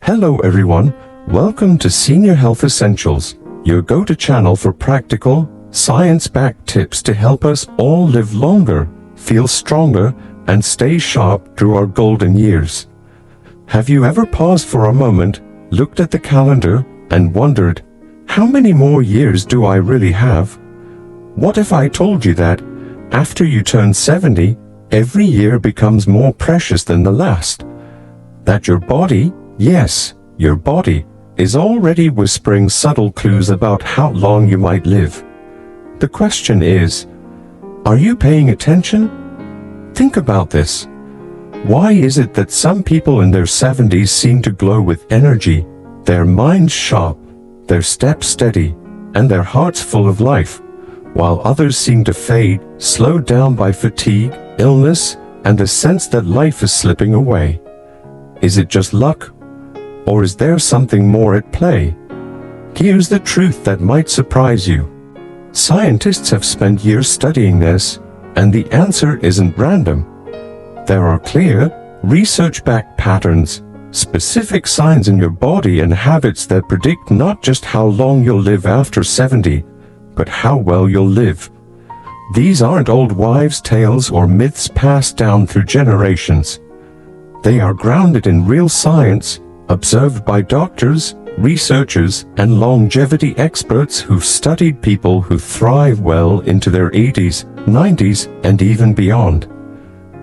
Hello everyone, welcome to Senior Health Essentials, your go-to channel for practical, science-backed tips to help us all live longer, feel stronger, and stay sharp through our golden years. Have you ever paused for a moment, looked at the calendar, and wondered, how many more years do I really have? What if I told you that, after you turn 70, every year becomes more precious than the last? That your body, yes, your body, is already whispering subtle clues about how long you might live. The question is, are you paying attention? Think about this. Why is it that some people in their 70s seem to glow with energy, their minds sharp, their steps steady, and their hearts full of life, while others seem to fade, slowed down by fatigue, illness, and the sense that life is slipping away? Is it just luck? Or is there something more at play? Here's the truth that might surprise you. Scientists have spent years studying this, and the answer isn't random. There are clear, research-backed patterns, specific signs in your body and habits that predict not just how long you'll live after 70, but how well you'll live. These aren't old wives' tales or myths passed down through generations. They are grounded in real science, observed by doctors, researchers, and longevity experts who've studied people who thrive well into their 80s, 90s, and even beyond.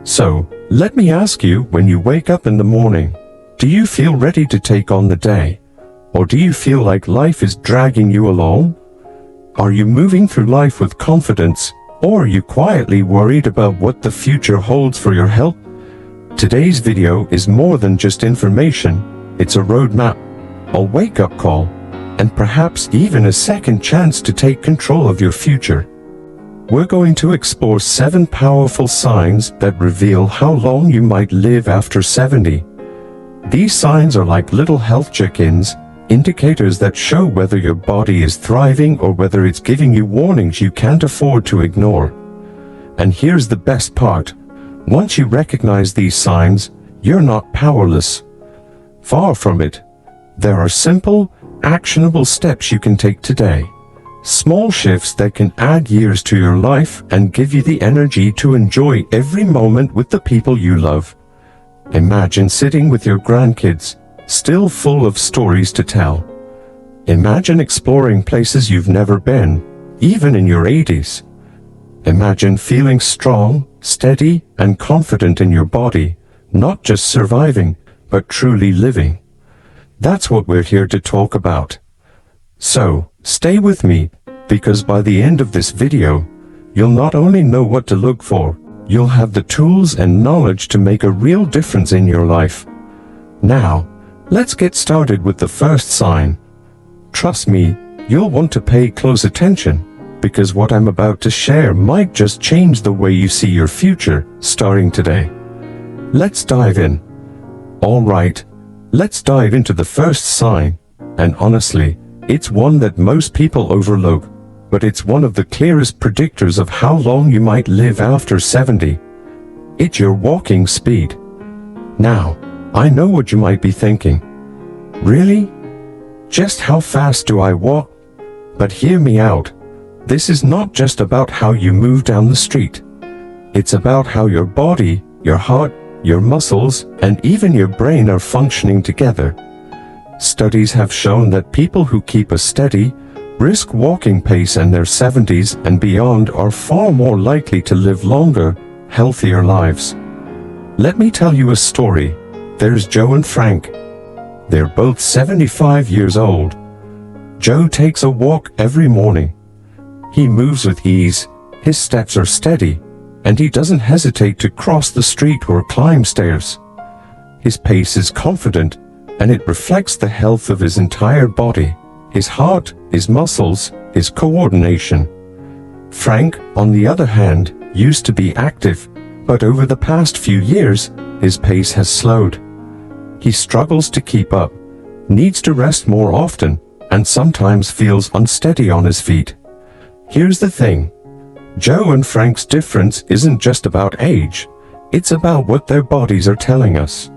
So, let me ask you, when you wake up in the morning, do you feel ready to take on the day? Or do you feel like life is dragging you along? Are you moving through life with confidence, or are you quietly worried about what the future holds for your health? Today's video is more than just information. It's a roadmap, a wake-up call, and perhaps even a second chance to take control of your future. We're going to explore 7 powerful signs that reveal how long you might live after 70. These signs are like little health check-ins, indicators that show whether your body is thriving or whether it's giving you warnings you can't afford to ignore. And here's the best part. Once you recognize these signs, you're not powerless. Far from it. There are simple, actionable steps you can take today. Small shifts that can add years to your life and give you the energy to enjoy every moment with the people you love. Imagine sitting with your grandkids, still full of stories to tell. Imagine exploring places you've never been, even in your 80s. Imagine feeling strong, steady, and confident in your body, not just surviving, but truly living. That's what we're here to talk about. So, stay with me, because by the end of this video, you'll not only know what to look for, you'll have the tools and knowledge to make a real difference in your life. Now, let's get started with the first sign. Trust me, you'll want to pay close attention, because what I'm about to share might just change the way you see your future, starting today. Let's dive in. Alright, let's dive into the first sign, and honestly, it's one that most people overlook, but it's one of the clearest predictors of how long you might live after 70. It's your walking speed. Now, I know what you might be thinking. Really? Just how fast do I walk? But hear me out. This is not just about how you move down the street. It's about how your body, your heart, your muscles, and even your brain are functioning together. Studies have shown that people who keep a steady, brisk walking pace in their 70s and beyond are far more likely to live longer, healthier lives. Let me tell you a story. There's Joe and Frank. They're both 75 years old. Joe takes a walk every morning. He moves with ease, his steps are steady, and he doesn't hesitate to cross the street or climb stairs. His pace is confident, and it reflects the health of his entire body, his heart, his muscles, his coordination. Frank, on the other hand, used to be active, but over the past few years, his pace has slowed. He struggles to keep up, needs to rest more often, and sometimes feels unsteady on his feet. Here's the thing. Joe and Frank's difference isn't just about age, it's about what their bodies are telling us.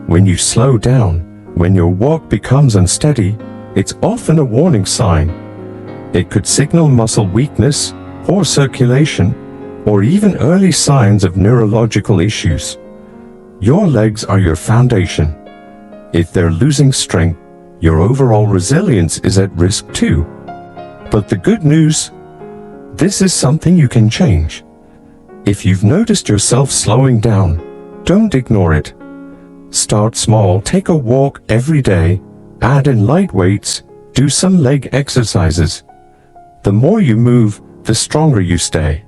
When you slow down, When your walk becomes unsteady, it's often a warning sign. It could signal muscle weakness, poor circulation, or even early signs of neurological issues. Your legs are your foundation. If they're losing strength, your overall resilience is at risk too. But the good news, this is something you can change. If you've noticed yourself slowing down, don't ignore it. Start small, take a walk every day, add in light weights, do some leg exercises. The more you move, the stronger you stay.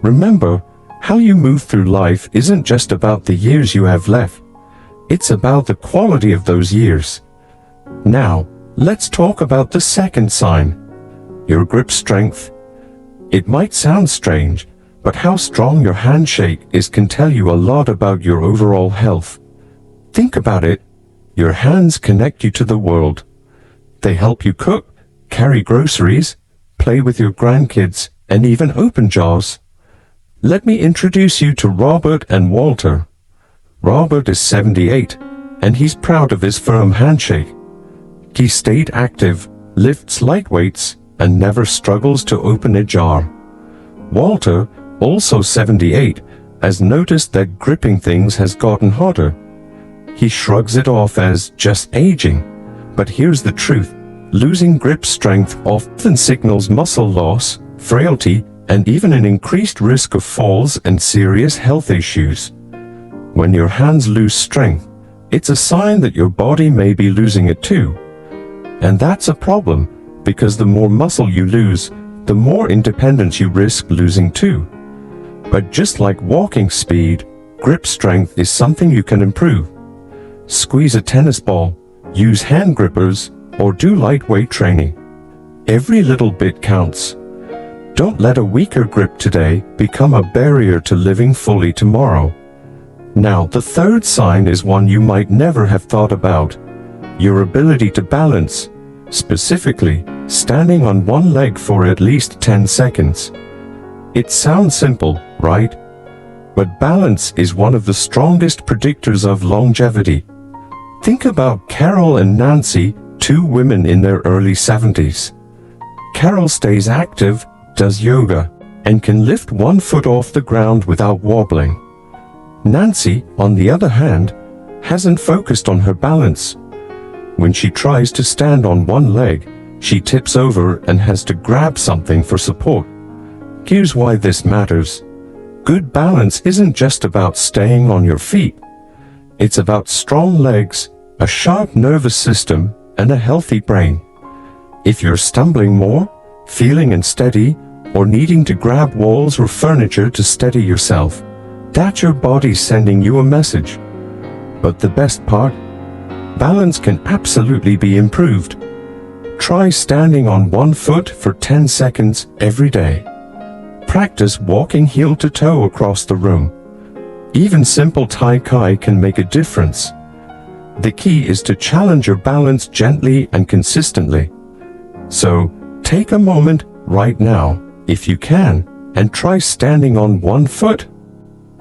Remember, how you move through life isn't just about the years you have left. It's about the quality of those years. Now, let's talk about the second sign, your grip strength. It might sound strange, but how strong your handshake is can tell you a lot about your overall health. Think about it. Your hands connect you to the world. They help you cook, carry groceries, play with your grandkids, and even open jars. Let me introduce you to Robert and Walter. Robert is 78, and he's proud of his firm handshake. He stayed active, lifts light weights, and never struggles to open a jar. Walter, also 78, has noticed that gripping things has gotten harder. He shrugs it off as just aging. But here's the truth. Losing grip strength often signals muscle loss, frailty, and even an increased risk of falls and serious health issues. When your hands lose strength, it's a sign that your body may be losing it too. And that's a problem, because the more muscle you lose, the more independence you risk losing too. But just like walking speed, grip strength is something you can improve. Squeeze a tennis ball, use hand grippers, or do lightweight training. Every little bit counts. Don't let a weaker grip today become a barrier to living fully tomorrow. Now, the third sign is one you might never have thought about. Your ability to balance, specifically, standing on one leg for at least 10 seconds. It sounds simple, right? But balance is one of the strongest predictors of longevity. Think about Carol and Nancy, two women in their early 70s. Carol stays active, does yoga, and can lift one foot off the ground without wobbling. Nancy, on the other hand, hasn't focused on her balance. When she tries to stand on one leg, she tips over and has to grab something for support. Here's why this matters. Good balance isn't just about staying on your feet. It's about strong legs, a sharp nervous system, and a healthy brain. If you're stumbling more, feeling unsteady, or needing to grab walls or furniture to steady yourself, that's your body sending you a message. But the best part? Balance can absolutely be improved. Try standing on one foot for 10 seconds every day. Practice walking heel to toe across the room. Even simple Tai Chi can make a difference. The key is to challenge your balance gently and consistently. So, take a moment right now, if you can, and try standing on one foot.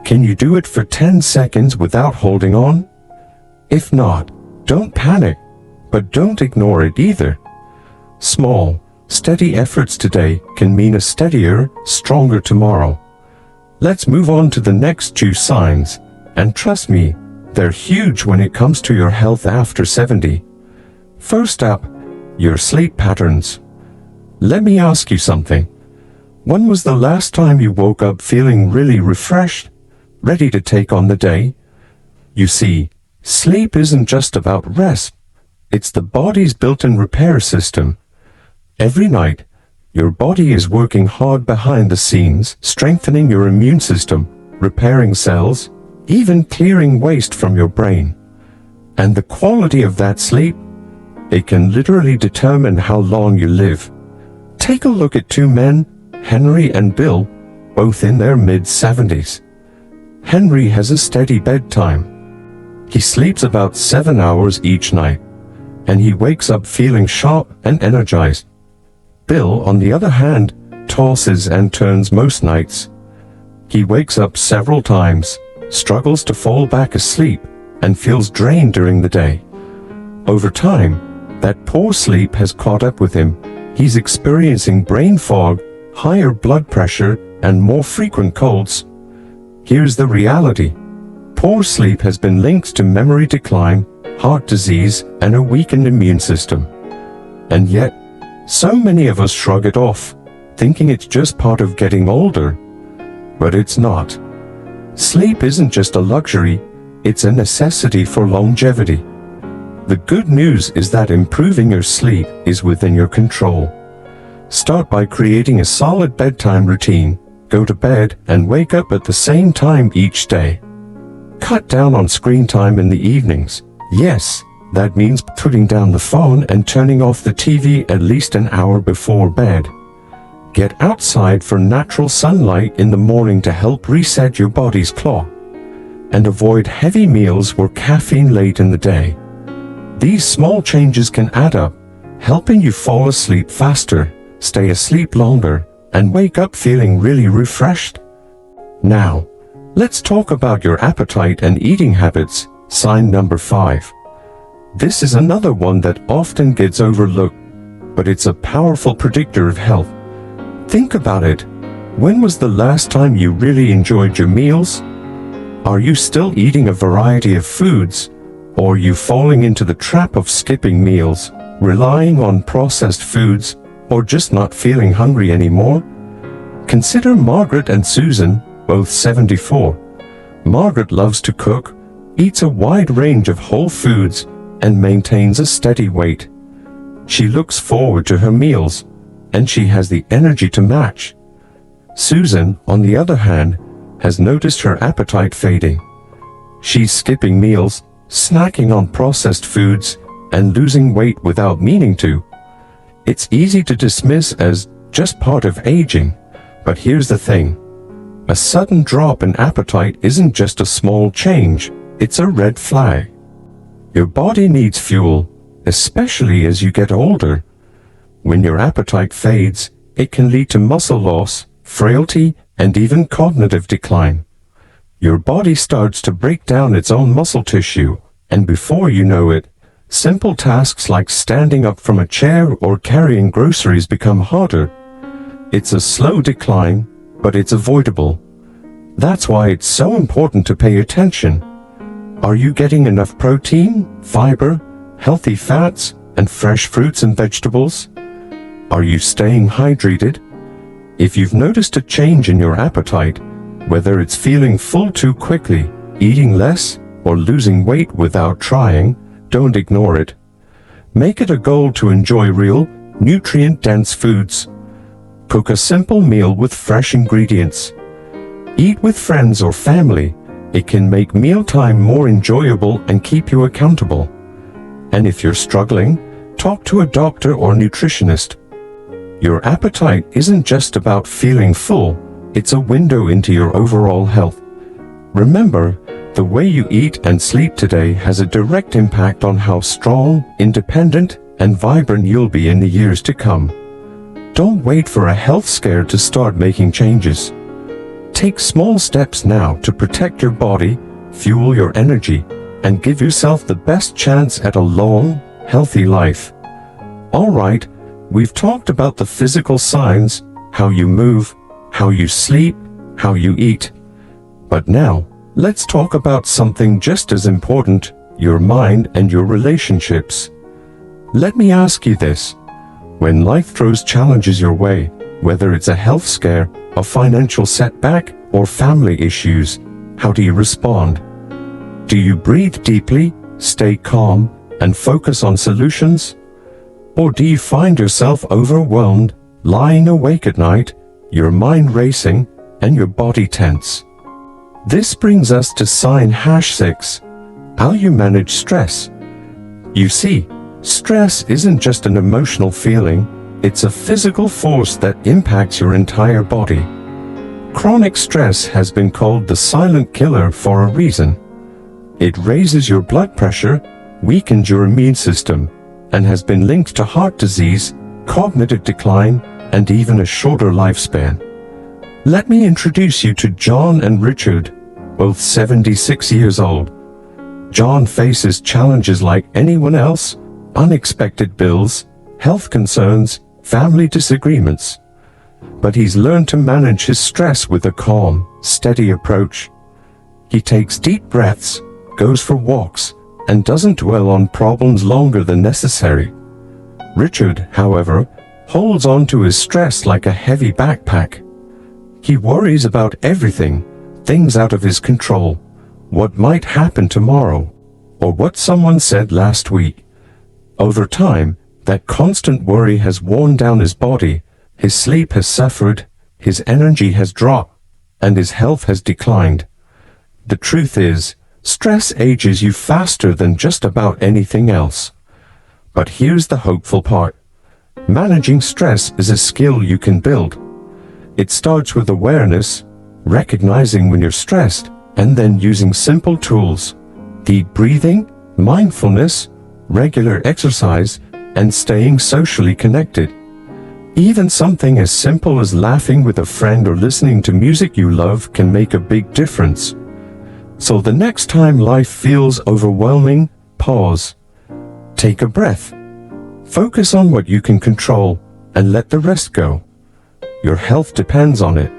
Can you do it for 10 seconds without holding on? If not, don't panic, but don't ignore it either. Small, steady efforts today can mean a steadier, stronger tomorrow. Let's move on to the next two signs, and trust me, they're huge when it comes to your health after 70. First up, your sleep patterns. Let me ask you something. When was the last time you woke up feeling really refreshed, ready to take on the day? You see, sleep isn't just about rest. It's the body's built-in repair system. Every night, your body is working hard behind the scenes, strengthening your immune system, repairing cells, even clearing waste from your brain. And the quality of that sleep, it can literally determine how long you live. Take a look at two men, Henry and Bill, both in their mid-70s. Henry has a steady bedtime. He sleeps about 7 hours each night, and he wakes up feeling sharp and energized. Bill, on the other hand, tosses and turns most nights. He wakes up several times, struggles to fall back asleep, and feels drained during the day. Over time, that poor sleep has caught up with him. He's experiencing brain fog, higher blood pressure, and more frequent colds. Here's the reality. Poor sleep has been linked to memory decline, heart disease, and a weakened immune system. And yet, so many of us shrug it off, thinking it's just part of getting older. But it's not. Sleep isn't just a luxury, it's a necessity for longevity. The good news is that improving your sleep is within your control. Start by creating a solid bedtime routine. Go to bed and wake up at the same time each day. Cut down on screen time in the evenings. Yes, that means putting down the phone and turning off the TV at least an hour before bed. Get outside for natural sunlight in the morning to help reset your body's clock. And avoid heavy meals or caffeine late in the day. These small changes can add up, helping you fall asleep faster, stay asleep longer, and wake up feeling really refreshed. Now, let's talk about your appetite and eating habits, sign number 5. This is another one that often gets overlooked, but it's a powerful predictor of health. Think about it. When was the last time you really enjoyed your meals? Are you still eating a variety of foods? Or are you falling into the trap of skipping meals, relying on processed foods, or just not feeling hungry anymore? Consider Margaret and Susan, both 74. Margaret loves to cook, eats a wide range of whole foods, and maintains a steady weight. She looks forward to her meals, and she has the energy to match. Susan, on the other hand, has noticed her appetite fading. She's skipping meals, snacking on processed foods, and losing weight without meaning to. It's easy to dismiss as just part of aging, but here's the thing. A sudden drop in appetite isn't just a small change, it's a red flag. Your body needs fuel, especially as you get older. When your appetite fades, it can lead to muscle loss, frailty, and even cognitive decline. Your body starts to break down its own muscle tissue, and before you know it, simple tasks like standing up from a chair or carrying groceries become harder. It's a slow decline, but it's avoidable. That's why it's so important to pay attention. Are you getting enough protein, fiber, healthy fats, and fresh fruits and vegetables? Are you staying hydrated? If you've noticed a change in your appetite, whether it's feeling full too quickly, eating less, or losing weight without trying, don't ignore it. Make it a goal to enjoy real, nutrient-dense foods. Cook a simple meal with fresh ingredients. Eat with friends or family. It can make mealtime more enjoyable and keep you accountable. And if you're struggling, talk to a doctor or nutritionist. Your appetite isn't just about feeling full, it's a window into your overall health. Remember, the way you eat and sleep today has a direct impact on how strong, independent, and vibrant you'll be in the years to come. Don't wait for a health scare to start making changes. Take small steps now to protect your body, fuel your energy, and give yourself the best chance at a long, healthy life. All right, we've talked about the physical signs, how you move, how you sleep, how you eat. But now, let's talk about something just as important, your mind and your relationships. Let me ask you this. When life throws challenges your way, whether it's a health scare, a financial setback, or family issues, how do you respond? Do you breathe deeply, stay calm, and focus on solutions? Or do you find yourself overwhelmed, lying awake at night, your mind racing, and your body tense? This brings us to sign #6, how you manage stress. You see, stress isn't just an emotional feeling, it's a physical force that impacts your entire body. Chronic stress has been called the silent killer for a reason. It raises your blood pressure, weakens your immune system, and has been linked to heart disease, cognitive decline, and even a shorter lifespan. Let me introduce you to John and Richard, both 76 years old. John faces challenges like anyone else: unexpected bills, health concerns, family disagreements. But he's learned to manage his stress with a calm, steady approach. He takes deep breaths, goes for walks, and doesn't dwell on problems longer than necessary. Richard, however, holds on to his stress like a heavy backpack. He worries about everything, things out of his control, what might happen tomorrow, or what someone said last week. Over time, that constant worry has worn down his body, his sleep has suffered, his energy has dropped, and his health has declined. The truth is, stress ages you faster than just about anything else. But here's the hopeful part. Managing stress is a skill you can build. It starts with awareness, recognizing when you're stressed, and then using simple tools: deep breathing, mindfulness, regular exercise, and staying socially connected. Even something as simple as laughing with a friend or listening to music you love can make a big difference. So the next time life feels overwhelming, pause. Take a breath. Focus on what you can control and let the rest go. Your health depends on it.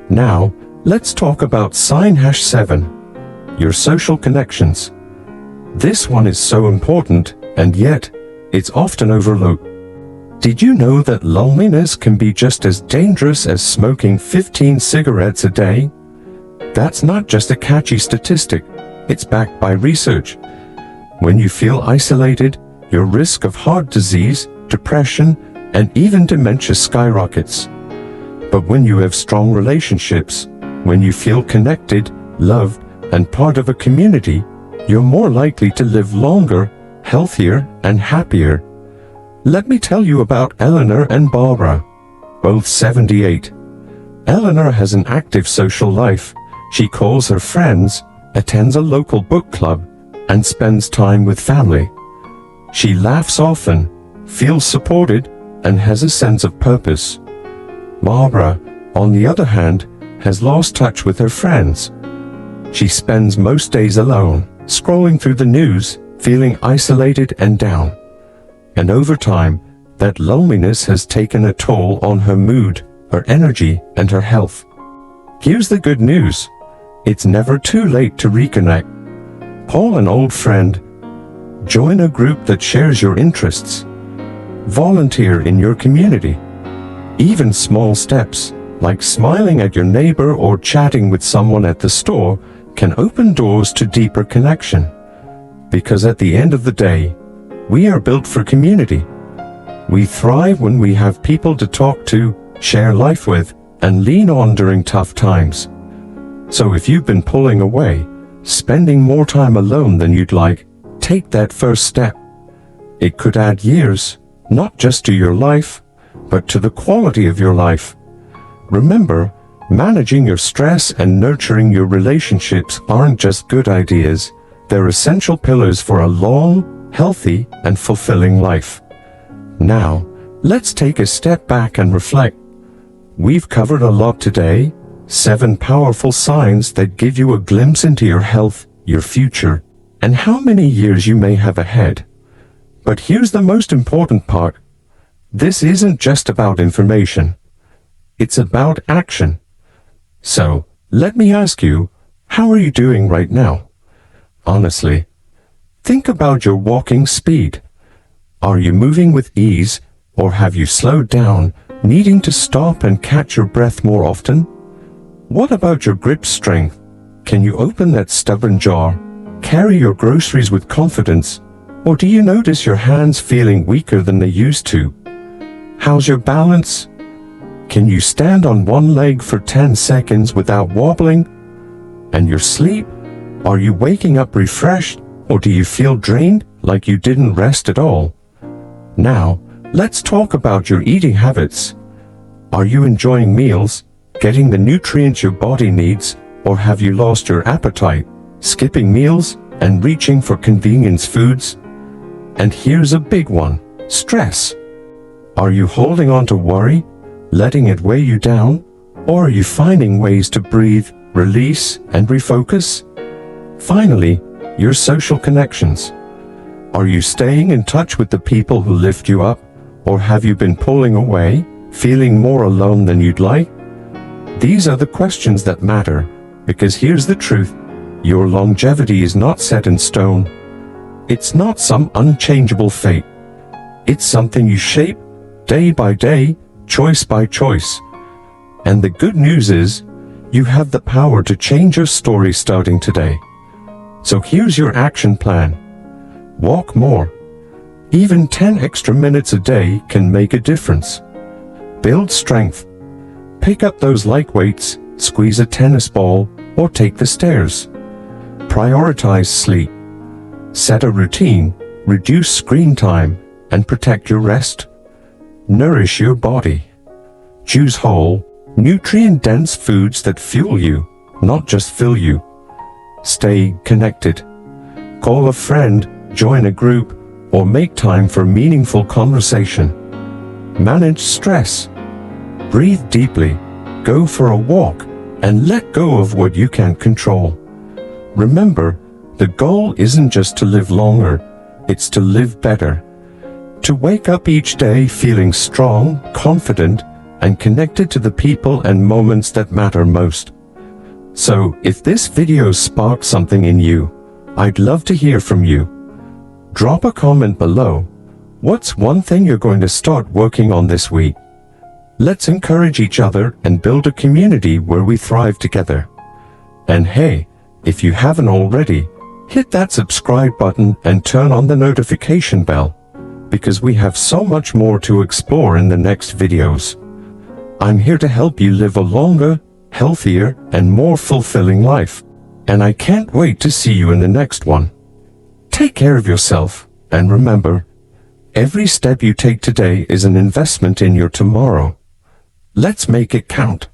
Now, let's talk about sign #7, your social connections. This one is so important, and yet, it's often overlooked. Did you know that loneliness can be just as dangerous as smoking 15 cigarettes a day? That's not just a catchy statistic, it's backed by research. When you feel isolated, your risk of heart disease, depression, and even dementia skyrockets. But when you have strong relationships, when you feel connected, loved, and part of a community, you're more likely to live longer, healthier, and happier. Let me tell you about Eleanor and Barbara, both 78. Eleanor has an active social life. She calls her friends, attends a local book club, and spends time with family. She laughs often, feels supported, and has a sense of purpose. Barbara, on the other hand, has lost touch with her friends. She spends most days alone, scrolling through the news, feeling isolated and down. And over time, that loneliness has taken a toll on her mood, her energy, and her health. Here's the good news. It's never too late to reconnect. Call an old friend. Join a group that shares your interests. Volunteer in your community. Even small steps, like smiling at your neighbor or chatting with someone at the store, can open doors to deeper connection. Because at the end of the day, we are built for community. We thrive when we have people to talk to, share life with, and lean on during tough times. So if you've been pulling away, spending more time alone than you'd like, take that first step. It could add years, not just to your life, but to the quality of your life. Remember, managing your stress and nurturing your relationships aren't just good ideas. They're essential pillars for a long, healthy, and fulfilling life. Now, let's take a step back and reflect. We've covered a lot today, 7 powerful signs that give you a glimpse into your health, your future, and how many years you may have ahead. But here's the most important part. This isn't just about information. It's about action. So, let me ask you, how are you doing right now? Honestly, think about your walking speed. Are you moving with ease, or have you slowed down, needing to stop and catch your breath more often? What about your grip strength? Can you open that stubborn jar, carry your groceries with confidence, or do you notice your hands feeling weaker than they used to? How's your balance? Can you stand on one leg for 10 seconds without wobbling? And your sleep? Are you waking up refreshed, or do you feel drained, like you didn't rest at all? Now, let's talk about your eating habits. Are you enjoying meals, getting the nutrients your body needs, or have you lost your appetite, skipping meals, and reaching for convenience foods? And here's a big one, stress. Are you holding on to worry, letting it weigh you down, or are you finding ways to breathe, release, and refocus? Finally, your social connections. Are you staying in touch with the people who lift you up, or have you been pulling away, feeling more alone than you'd like? These are the questions that matter, because here's the truth: your longevity is not set in stone. It's not some unchangeable fate. It's something you shape day by day, choice by choice. And the good news is, you have the power to change your story starting today. So here's your action plan. Walk more. Even 10 extra minutes a day can make a difference. Build strength. Pick up those light weights, squeeze a tennis ball, or take the stairs. Prioritize sleep. Set a routine, reduce screen time, and protect your rest. Nourish your body. Choose whole, nutrient-dense foods that fuel you, not just fill you. Stay connected. Call a friend, join a group, or make time for meaningful conversation. Manage stress. Breathe deeply, go for a walk, and let go of what you can't control. Remember, the goal isn't just to live longer, it's to live better. To wake up each day feeling strong, confident, and connected to the people and moments that matter most. So, if this video sparked something in you, I'd love to hear from you. Drop a comment below. What's one thing you're going to start working on this week? Let's encourage each other and build a community where we thrive together. And hey, if you haven't already, hit that subscribe button and turn on the notification bell, because we have so much more to explore in the next videos. I'm here to help you live a longer, healthier, and more fulfilling life. And I can't wait to see you in the next one. Take care of yourself, and remember, every step you take today is an investment in your tomorrow. Let's make it count.